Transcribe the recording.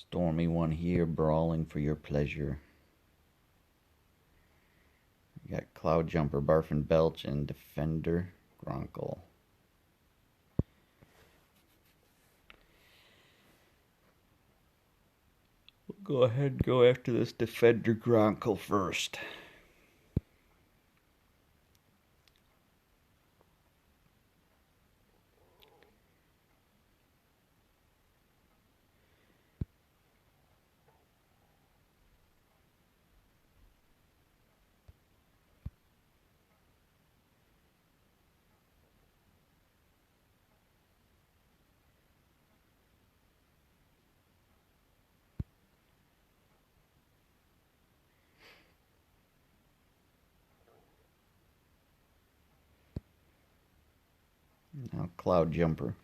Stormy one here, brawling for your pleasure. We got Cloud Jumper, Barf and Belch, and Defender Gronkle. We'll go ahead and go after this Defender Gronkle first. Now Cloud Jumper.